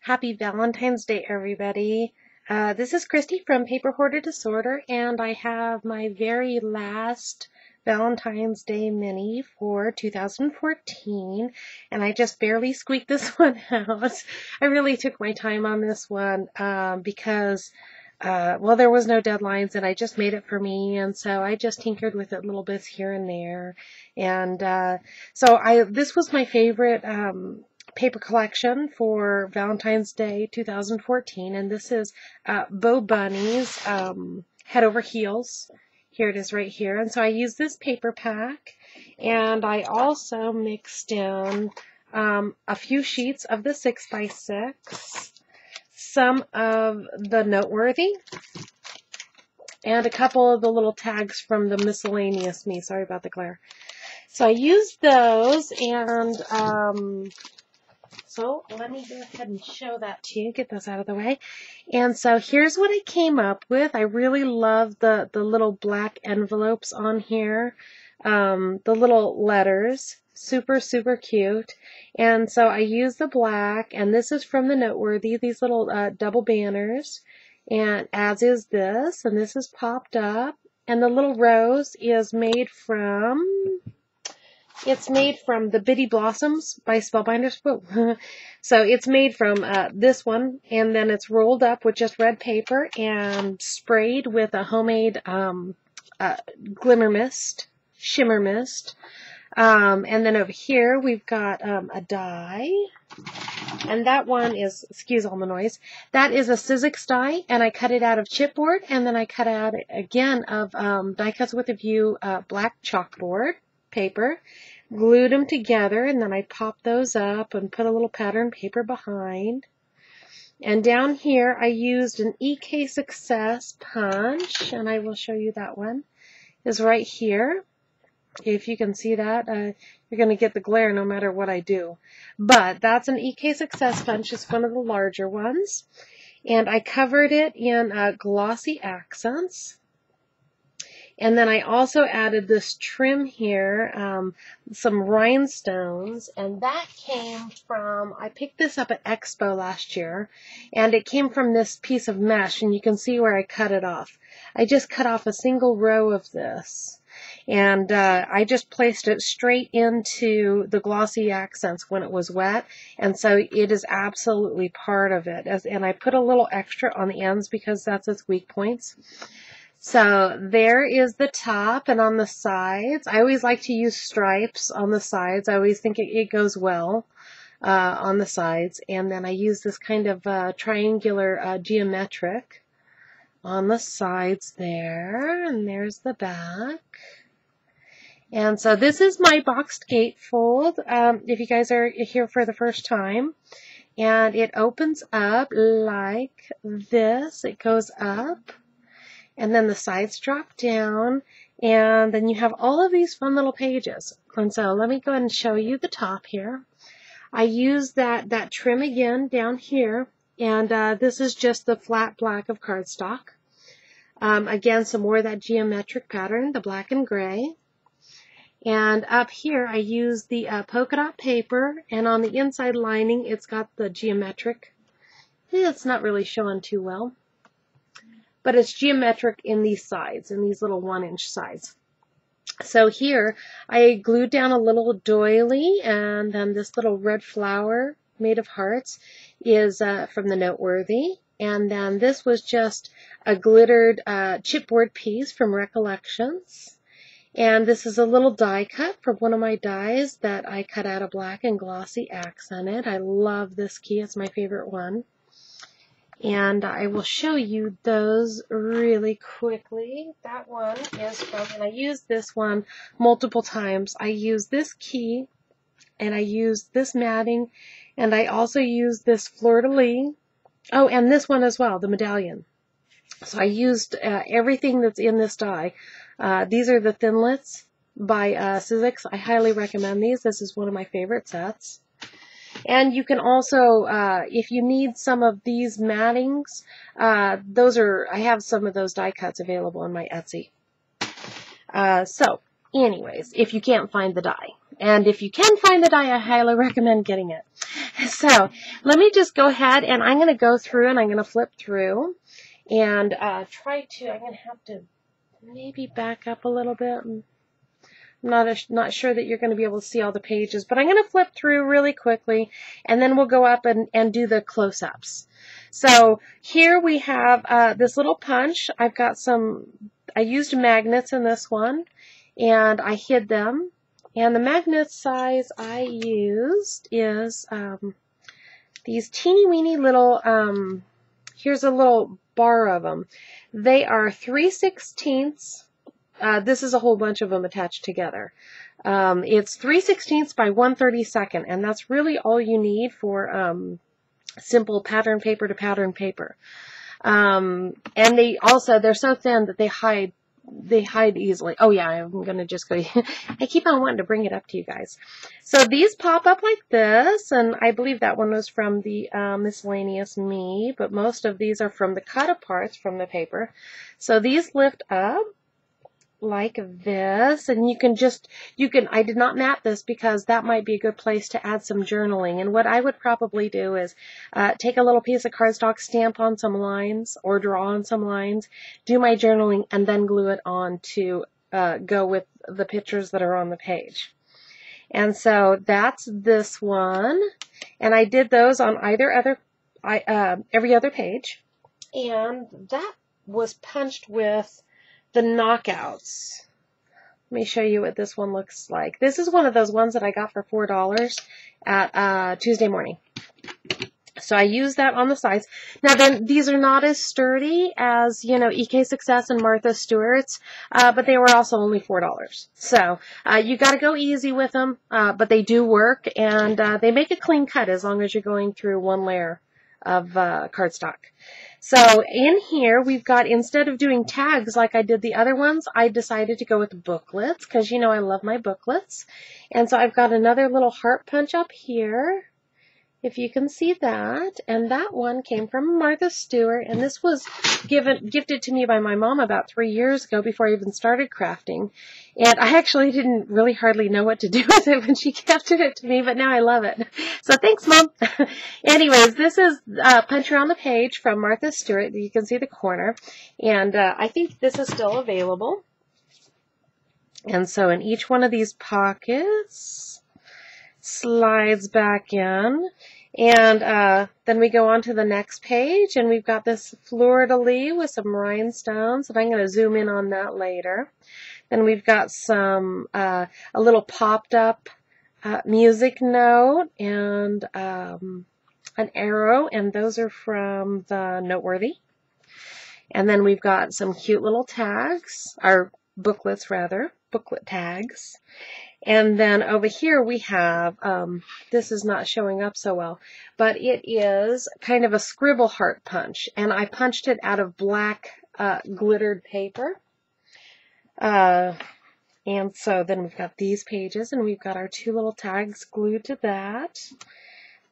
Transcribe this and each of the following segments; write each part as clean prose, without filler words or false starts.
Happy Valentine's Day, everybody. This is Christy from Paper Hoarder Disorder, and I have my very last Valentine's Day mini for 2014, and I just barely squeaked this one out. I really took my time on this one because well, there was no deadlines, and I just made it for me, and so I just tinkered with it little bits here and there. And this was my favorite paper collection for Valentine's Day 2014, and this is Bobunny's Head Over Heels. Here it is right here. And so I used this paper pack, and I also mixed in a few sheets of the 6x6, some of the Noteworthy, and a couple of the little tags from the Miscellaneous Me. Sorry about the glare. So I used those, and so let me go ahead and show that to you, get those out of the way. And so here's what I came up with. I really love the little black envelopes on here, the little letters, super, super cute. And so I used the black, and this is from the Noteworthy, these little double banners, and as is this, and this is popped up. And the little rose is made from... It's made from the Bitty Blossoms by Spellbinders. So it's made from this one, and then it's rolled up with just red paper and sprayed with a homemade glimmer mist, shimmer mist. And then over here we've got a die, and that one is, excuse all the noise, that is a Sizzix die, and I cut it out of chipboard, and then I cut out again of Die Cuts with a View black chalkboard paper, glued them together, and then I popped those up and put a little pattern paper behind. And down here I used an EK Success punch, and I will show you that one is right here. If you can see that, you're going to get the glare no matter what I do. But that's an EK Success punch. It's one of the larger ones. And I covered it in glossy accents. And then I also added this trim here, some rhinestones, and that came from, I picked this up at Expo last year, and it came from this piece of mesh, and you can see where I cut it off. I just cut off a single row of this, and I just placed it straight into the glossy accents when it was wet, and so it is absolutely part of it. And I put a little extra on the ends because that's its weak points. So there is the top, and on the sides, I always like to use stripes on the sides. I always think it goes well on the sides. And then I use this kind of triangular geometric on the sides there, and there's the back. And so this is my boxed gatefold, if you guys are here for the first time. And it opens up like this. It goes up. And then the sides drop down, and then you have all of these fun little pages. And so let me go ahead and show you the top here. I used that trim again down here, and this is just the flat black of cardstock. Again, some more of that geometric pattern, the black and gray. And up here I used the polka dot paper, and on the inside lining it's got the geometric. It's not really showing too well, but it's geometric in these sides, in these little 1-inch sides. So here I glued down a little doily, and then this little red flower made of hearts is from the Noteworthy. And then this was just a glittered chipboard piece from Recollections. And this is a little die cut from one of my dies that I cut out of black and glossy accented. I love this key. It's my favorite one. And I will show you those really quickly. That one is from, and I used this one multiple times. I used this key, and I used this matting, and I also used this fleur-de-lis. Oh, and this one as well, the medallion. So I used everything that's in this die. These are the Thinlits by Sizzix. I highly recommend these. This is one of my favorite sets. And you can also, if you need some of these mattings, I have some of those die cuts available on my Etsy. So, anyways, if you can't find the die. And if you can find the die, I highly recommend getting it. So let me just go ahead and I'm going to go through and I'm going to flip through and try to, I'm going to have to maybe back up a little bit. I'm not sure that you're going to be able to see all the pages, but I'm going to flip through really quickly and then we'll go up and do the close-ups. So here we have this little punch. I've got I used magnets in this one and I hid them. And the magnet size I used is these teeny weeny little, here's a little bar of them. They are 3/16. This is a whole bunch of them attached together. It's 3/16 by 1/32, and that's really all you need for simple pattern paper to pattern paper. And they're so thin that they hide easily. Oh yeah, I'm going to just go, I keep on wanting to bring it up to you guys. So these pop up like this, and I believe that one was from the Miscellaneous Me, but most of these are from the cut-aparts from the paper. So these lift up like this, and I did not map this because that might be a good place to add some journaling. And what I would probably do is take a little piece of cardstock, stamp on some lines or draw on some lines, do my journaling, and then glue it on to go with the pictures that are on the page. And so that's this one, and I did those on every other page, and that was punched with the knockouts. Let me show you what this one looks like. This is one of those ones that I got for $4 at Tuesday morning. So I used that on the sides. Now then, these are not as sturdy as, EK Success and Martha Stewart's, but they were also only $4. So you got to go easy with them, but they do work, and they make a clean cut as long as you're going through one layer of cardstock. So in here, we've got, instead of doing tags like I did the other ones, I decided to go with booklets because, I love my booklets. And so I've got another little heart punch up here, if you can see that. And that one came from Martha Stewart, and this was gifted to me by my mom about 3 years ago before I even started crafting. And I actually didn't really hardly know what to do with it when she gifted it to me, but now I love it. So thanks, Mom. Anyways, this is Punch Around the Page from Martha Stewart. You can see the corner. And I think this is still available. And so in each one of these pockets, slides back in. And then we go on to the next page, and we've got this fleur-de-lis with some rhinestones, and I'm going to zoom in on that later. Then we've got some, a little popped-up music note and an arrow, and those are from the Noteworthy. And then we've got some cute little tags, or booklets rather, booklet tags. And then over here we have, this is not showing up so well, but it is kind of a scribble heart punch. And I punched it out of black glittered paper. And so then we've got these pages, and we've got our two little tags glued to that.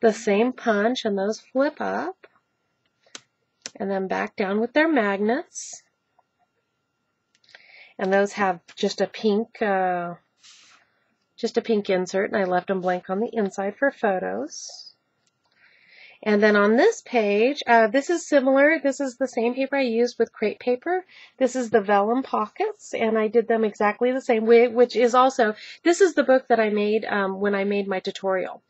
The same punch, and those flip up. And then back down with their magnets. And those have just a pink insert, and I left them blank on the inside for photos. And then on this page, this is similar. This is the same paper I used with crepe paper. This is the Vellum Pockets, and I did them exactly the same way, which is also, this is the book that I made when I made my tutorial,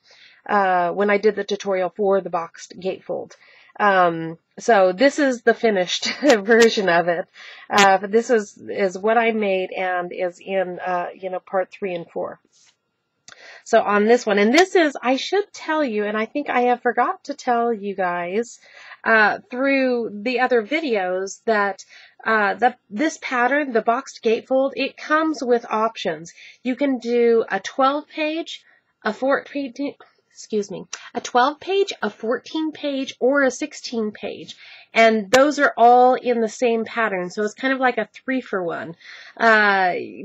when I did the tutorial for the boxed gatefold. So this is the finished version of it. But this is what I made and is in, part 3 and 4. So on this one, and this is, I should tell you, and I think I have forgot to tell you guys through the other videos that this pattern, the boxed gatefold, it comes with options. You can do a 12-page, a 12-page, a 14-page, or a 16-page. And those are all in the same pattern. So it's kind of like a 3-for-1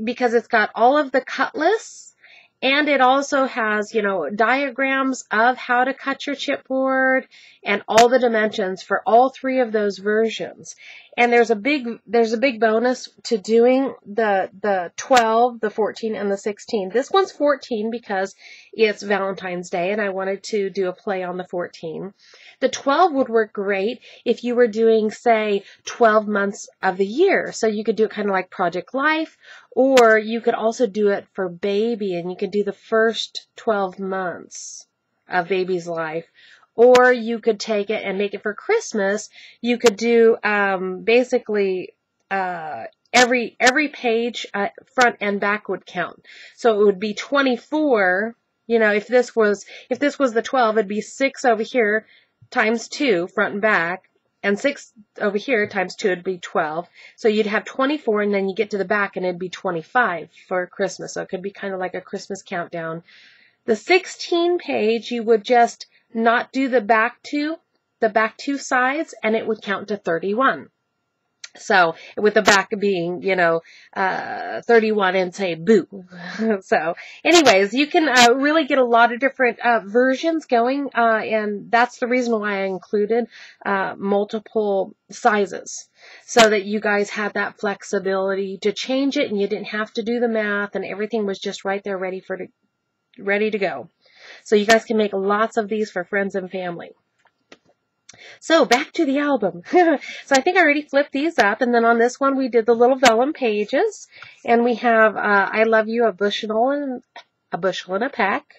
because it's got all of the cut lists. And it also has, diagrams of how to cut your chipboard and all the dimensions for all 3 of those versions. And there's a big bonus to doing the 12, the 14, and the 16. This one's 14 because it's Valentine's Day, and I wanted to do a play on the 14. The 12 would work great if you were doing, say, 12 months of the year. So you could do it kind of like Project Life, or you could also do it for baby, and you could do the first 12 months of baby's life. Or you could take it and make it for Christmas. You could do basically every page front and back would count. So it would be 24. You know, if this was the 12, it'd be 6 over here times 2 front and back, and 6 over here times 2 would be 12. So you'd have 24, and then you get to the back and it'd be 25 for Christmas. So it could be kind of like a Christmas countdown. The 16 page, you would just not do the back two sides, and it would count to 31. So with the back being, 31 and say boo. So anyways, you can really get a lot of different versions going, and that's the reason why I included multiple sizes, so that you guys had that flexibility to change it, and you didn't have to do the math, and everything was just right there ready to go. So you guys can make lots of these for friends and family. So back to the album. So I think I already flipped these up, and then on this one we did the little vellum pages, and we have I Love You, a bushel and a peck,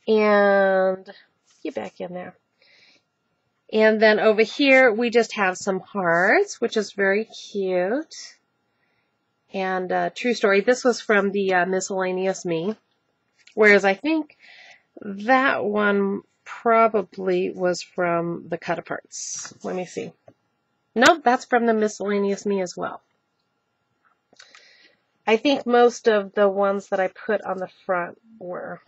and get back in there. And then over here we just have some hearts, which is very cute. And true story, this was from the Miscellaneous Me. Whereas I think that one probably was from the cut-aparts. Let me see. Nope, that's from the Miscellaneous Me as well. I think most of the ones that I put on the front were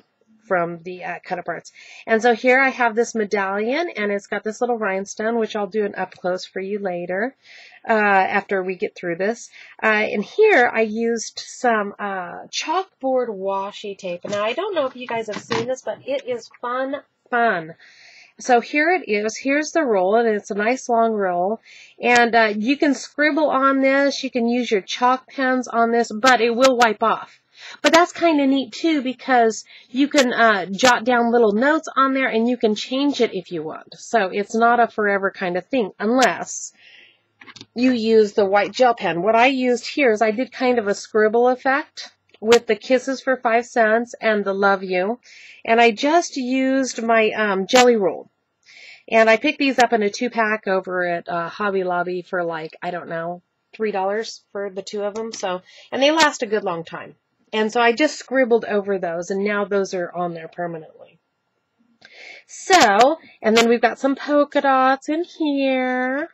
from the cut-aparts. And so here I have this medallion, and it's got this little rhinestone, which I'll do an up-close for you later after we get through this. And here I used some chalkboard washi tape. Now, I don't know if you guys have seen this, but it is fun. So here it is. Here's the roll, and it's a nice long roll. And you can scribble on this. You can use your chalk pens on this, but it will wipe off. But that's kind of neat too, because you can jot down little notes on there, and you can change it if you want. So it's not a forever kind of thing, unless you use the white gel pen. What I used here is I did kind of a scribble effect with the Kisses for 5 cents and the Love You. And I just used my jelly roll. And I picked these up in a 2-pack over at Hobby Lobby for like, I don't know, $3 for the 2 of them. So, and they last a good long time. And so I just scribbled over those, and now those are on there permanently. So, and then we've got some polka dots in here.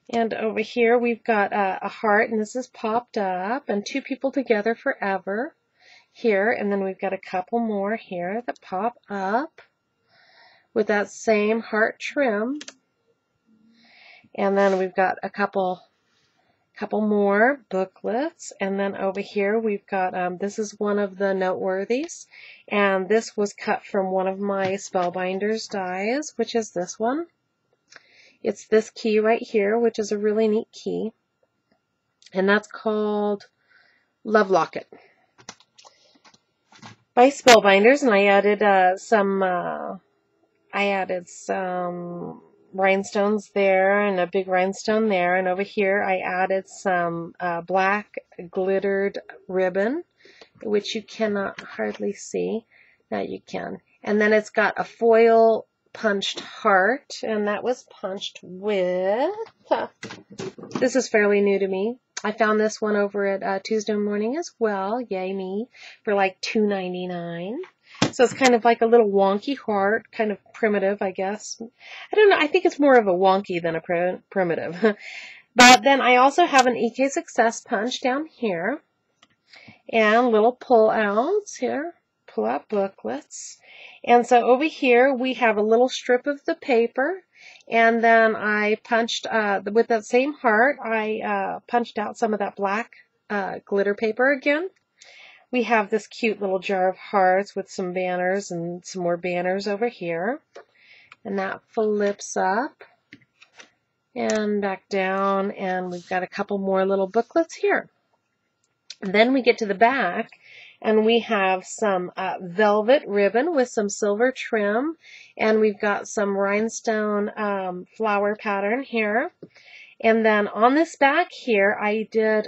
And over here we've got a heart, and this is popped up, and 2 people together forever here. And then we've got a couple more here that pop up with that same heart trim. And then we've got a couple more booklets, and then over here we've got this is one of the Noteworthies, and this was cut from one of my Spellbinders dies, which is this one. It's this key right here, which is a really neat key, and that's called Love Locket by Spellbinders. And I added some rhinestones there, and a big rhinestone there, and over here I added some black glittered ribbon, which you cannot hardly see. Now you can. And then it's got a foil punched heart, and that was punched with, this is fairly new to me. I found this one over at Tuesday Morning as well, yay me, for like $2.99. So it's kind of like a little wonky heart, kind of primitive, I guess. I don't know, I think it's more of a wonky than a primitive. But then I also have an EK Success punch down here, and little pull-outs here, pull-out booklets. And so over here we have a little strip of the paper, and then I punched, with that same heart, I punched out some of that black glitter paper again. We have this cute little jar of hearts with some banners and some more banners over here. And that flips up. and back down, and we've got a couple more little booklets here. Then we get to the back, and we have some velvet ribbon with some silver trim, and we've got some rhinestone flower pattern here. And then on this back here, I did,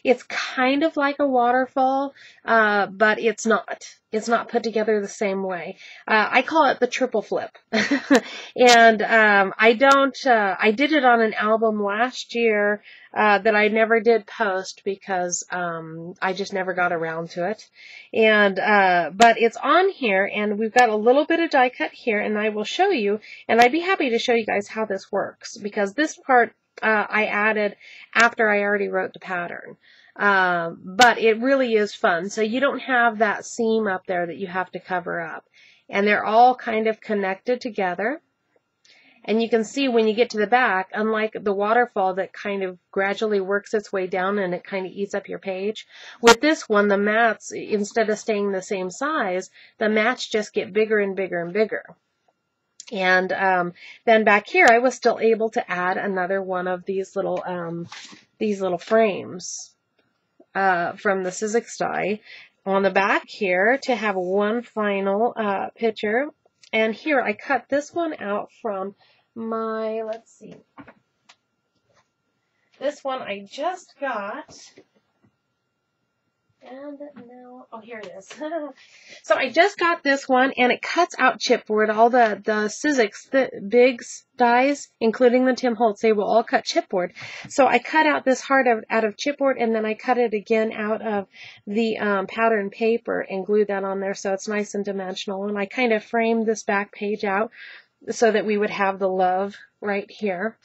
it's kind of like a waterfall, but it's not. It's not put together the same way. I call it the triple flip. And I did it on an album last year that I never did post because I just never got around to it. And but it's on here, and we've got a little bit of die cut here, and I will show you, and I'd be happy to show you guys how this works, because this part I added after I already wrote the pattern. But it really is fun. So you don't have that seam up there that you have to cover up. And they're all kind of connected together. And you can see when you get to the back, unlike the waterfall that kind of gradually works its way down and it kind of eats up your page, with this one, the mats, instead of staying the same size, the mats just get bigger and bigger and bigger. And then back here, I was still able to add another one of these little frames from the Sizzix die on the back here to have one final picture. And here I cut this one out from my, let's see, this one I just got. And now, oh, here it is. So I just got this one, and it cuts out chipboard. All the Sizzix, the big dies, including the Tim Holtz, they will all cut chipboard. So I cut out this heart out of chipboard, and then I cut it again out of the pattern paper and glued that on there so it's nice and dimensional. And I kind of framed this back page out so that we would have the love right here.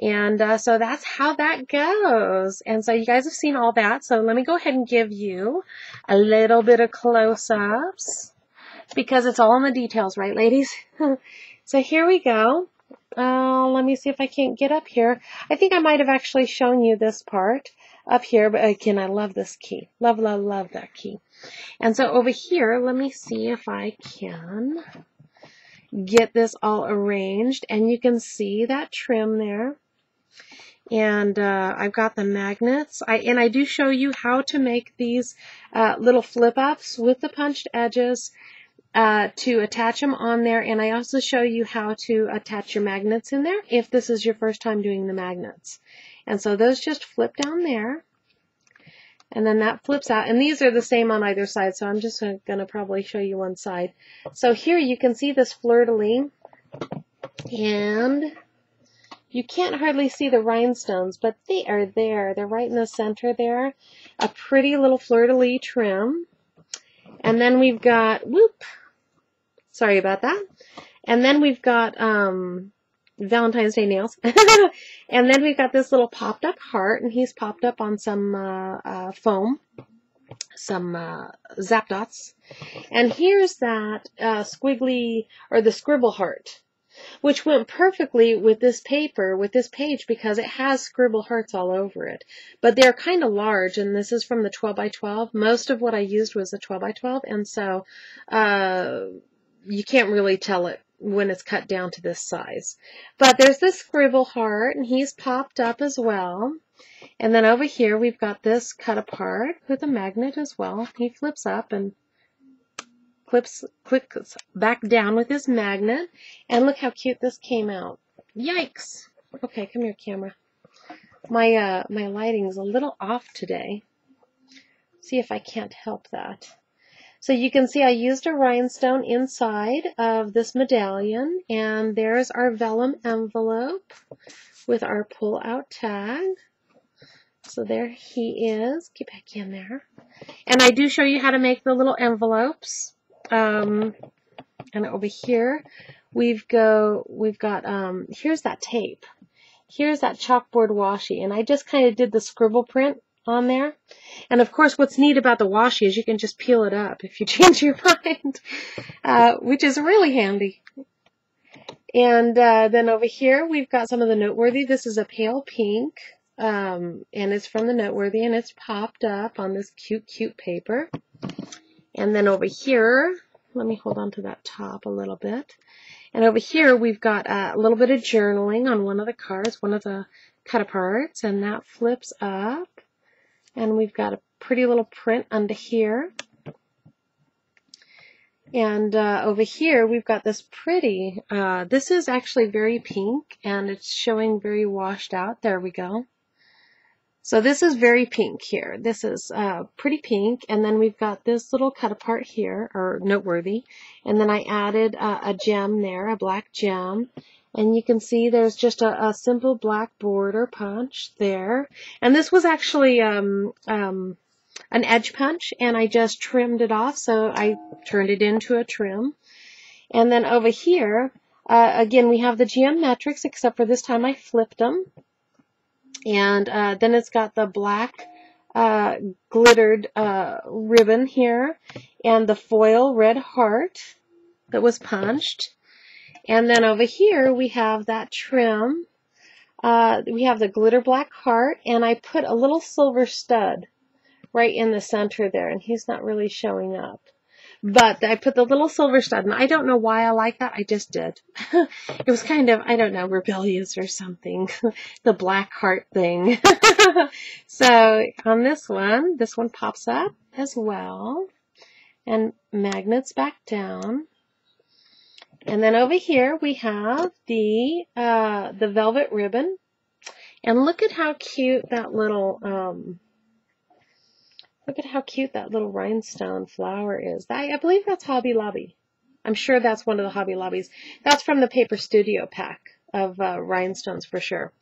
And so that's how that goes. And so you guys have seen all that. So let me go ahead and give you a little bit of close-ups, because it's all in the details, right, ladies? So here we go. Let me see if I can't get up here. I think I might have actually shown you this part up here. But again, I love this key. Love, love, love that key. And so over here, let me see if I can get this all arranged. And you can see that trim there. And I've got the magnets. I do show you how to make these little flip-ups with the punched edges to attach them on there. And I also show you how to attach your magnets in there if this is your first time doing the magnets. And so those just flip down there. And then that flips out. And these are the same on either side, so I'm just going to probably show you one side. So here you can see this fleur-de-lis. And you can't hardly see the rhinestones, but they are there. They're right in the center there. A pretty little fleur-de-lis trim. And then we've got, whoop, sorry about that. And then we've got Valentine's Day nails. And then we've got this little popped up heart, and he's popped up on some foam, some zap dots. And here's that squiggly, or the scribble heart, which went perfectly with this paper, with this page, because it has scribble hearts all over it. But they're kind of large, and this is from the 12 by 12. Most of what I used was a 12 by 12, and so you can't really tell it when it's cut down to this size. But there's this scribble heart, and he's popped up as well. And then over here we've got this cut apart with a magnet as well. He flips up and clicks back down with his magnet, and look how cute this came out. Yikes! Okay, come here, camera. My lighting's a little off today. See if I can't help that. So you can see I used a rhinestone inside of this medallion, and there's our vellum envelope with our pull-out tag. So there he is. Get back in there. And I do show you how to make the little envelopes. And over here we've got here's that tape, here's that chalkboard washi, and I just kind of did the scribble print on there. And of course, what's neat about the washi is you can just peel it up if you change your mind, which is really handy. And then over here we've got some of the Noteworthy. This is a pale pink, and it's from the Noteworthy, and it's popped up on this cute paper. And then over here, let me hold on to that top a little bit. And over here, we've got a little bit of journaling on one of the cards, one of the cut-aparts, and that flips up. And we've got a pretty little print under here. And over here, we've got this pretty, this is actually very pink, and it's showing very washed out. There we go. So this is very pink here. This is pretty pink, and then we've got this little cut apart here, or noteworthy, and then I added a gem there, a black gem, and you can see there's just a simple black border punch there. And this was actually an edge punch, and I just trimmed it off, so I turned it into a trim. And then over here, again, we have the geometrics, except for this time I flipped them. And then it's got the black glittered ribbon here, and the foil red heart that was punched. And then over here, we have that trim. We have the glitter black heart, and I put a little silver stud right in the center there, and he's not really showing up. But I put the little silver stud, and I don't know why I like that. I just did. It was kind of, I don't know, rebellious or something. The black heart thing. So on this one pops up as well, and magnets back down. And then over here we have the velvet ribbon, and look at how cute that little rhinestone flower is. I believe that's Hobby Lobby. I'm sure that's one of the Hobby Lobbies. That's from the Paper Studio pack of rhinestones for sure.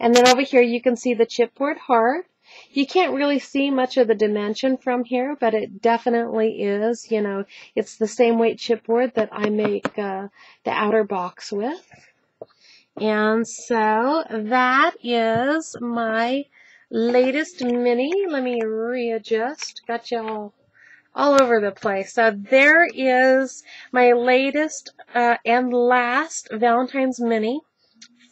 And then over here you can see the chipboard heart. You can't really see much of the dimension from here, but it definitely is, you know, it's the same weight chipboard that I make the outer box with. And so that is my latest mini. Let me readjust. Got y'all all over the place. So there is my latest and last Valentine's mini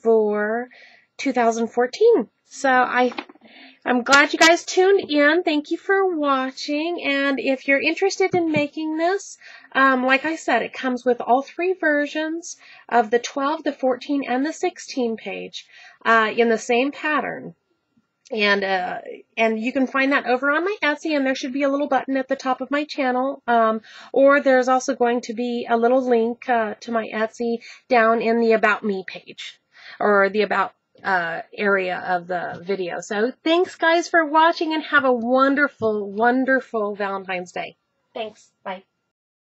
for 2014. So I'm glad you guys tuned in. Thank you for watching. And if you're interested in making this, like I said, it comes with all three versions of the 12, the 14, and the 16 page in the same pattern. And you can find that over on my Etsy, and there should be a little button at the top of my channel, or there's also going to be a little link to my Etsy down in the About Me page, or the About area of the video. So thanks guys for watching, and have a wonderful, wonderful Valentine's Day. Thanks. Bye.